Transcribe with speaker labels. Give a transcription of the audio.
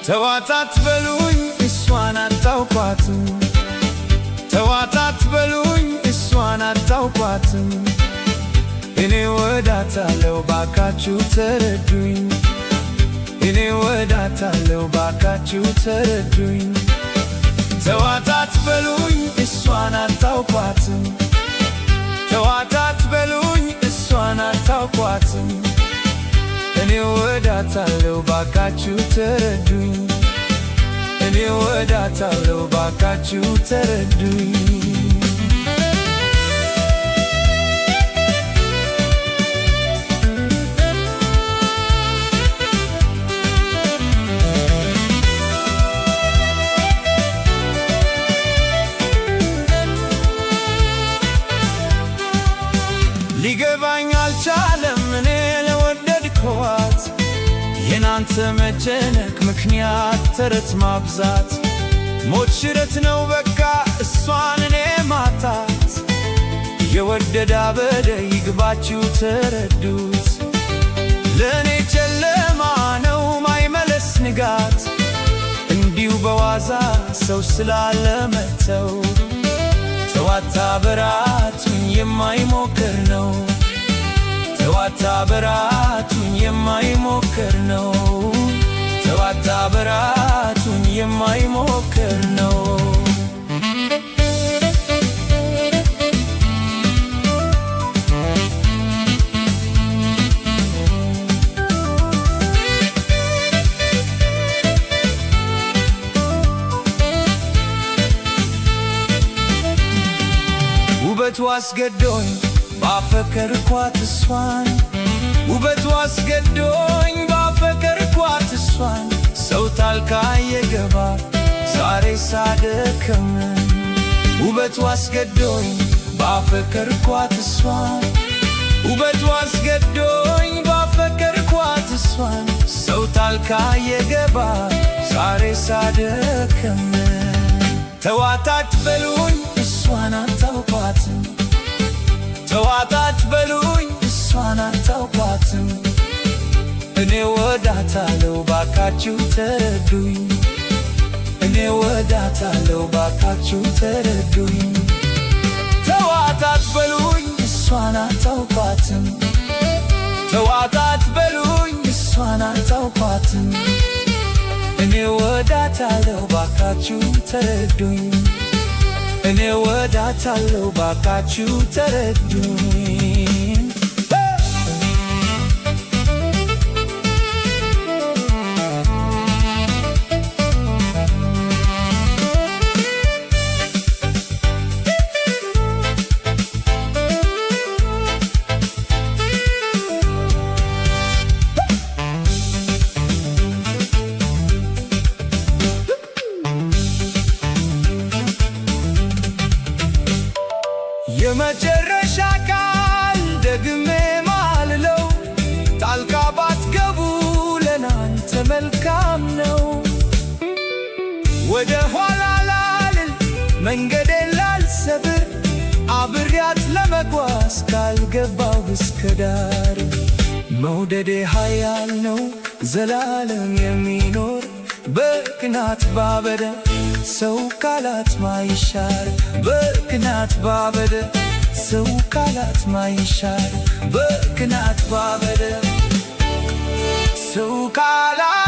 Speaker 1: ተዋት አትበሉኝ እሷን አታውቋትም ተዋት አትበሉኝ እሷን አታውቋትም እኔ ወዳታለሁ ባካችሁ ተረዱኝ እኔ ወዳታለሁ ባካችሁ ተረዱኝ ተዋት አትበሉኝ እሷን አታውቋትም ተዋት አትበሉኝ እሷን አታውቋትም እኔ ወዳታለሁ ባካችሁ ተረዱኝ እኔ ወዳታለሁ ባካችሁ ተረዱኝ ሊገባኝ አልቻለም እኔ ለወደድኳት የናንተ መጨነቅ ምክንያት ተረት ማብዛት ሞት ሽረት ነው በቃ እሷን እኔ ማጣት የወደደ አበደ ይግባችሁ ተረዱት ለእኔ ጨለማ ነው ማይመለስ ንጋት እንዲሁ በዋዛ ሰው ስላለመተው ተዋት አበራቱኝ የማይሞክር ነው ተዋት አበራቱኝ የማይሞክር ነው ተዋት አበራቱኝ የማይሞክር ነው ውበቱ አስገዶኝ ባፈቀርኳት እሷን ውበቱ አስገዶኝ ባፈቀርኳት እሷን ሰው ታልካ የገባ ዛሬ ሳደከመን ውበቱ አስገዶኝ ባፈቀርኳት እሷን ውበቱ አስገዶኝ ባፈቀርኳት እሷን ሰው ታልካ የገባ ዛሬ ሳደከመን ተዋት አትበሉኝ እሷን አታውቋትም ተዋት አትበሉኝ እሷን አታውቋትም እኔ ወዳታለሁ ባካችሁ ተረዱኝ እኔ ወዳታለሁ ባካችሁ ተረዱኝ ተዋት አትበሉኝ እሷን አታውቋትም ተዋት አትበሉኝ እሷን አታውቋትም እኔ ወዳታለሁ ባካችሁ ተረዱኝ እኔ ወዳታለሁ ባካችሁ ተረዱኝ የመጨረሻ ቃል ደግሜ ማልለው ጣልቃ ባትገቡ ለናንተ መልካም ነው ወደ ኋላ ላልል መንገዴን ላልሰብር አብሬያት ለመጓዝ ካልገባው እስከ ዳር መውደዴ ኃያል ነው ዘላለም የሚኖር በቅናት ባበደ ሰው ቃላት ማይሻር በቅናት ባበደ ሰው ቃላት ማይሻር በቅናት ባበደ ሰው ቃላት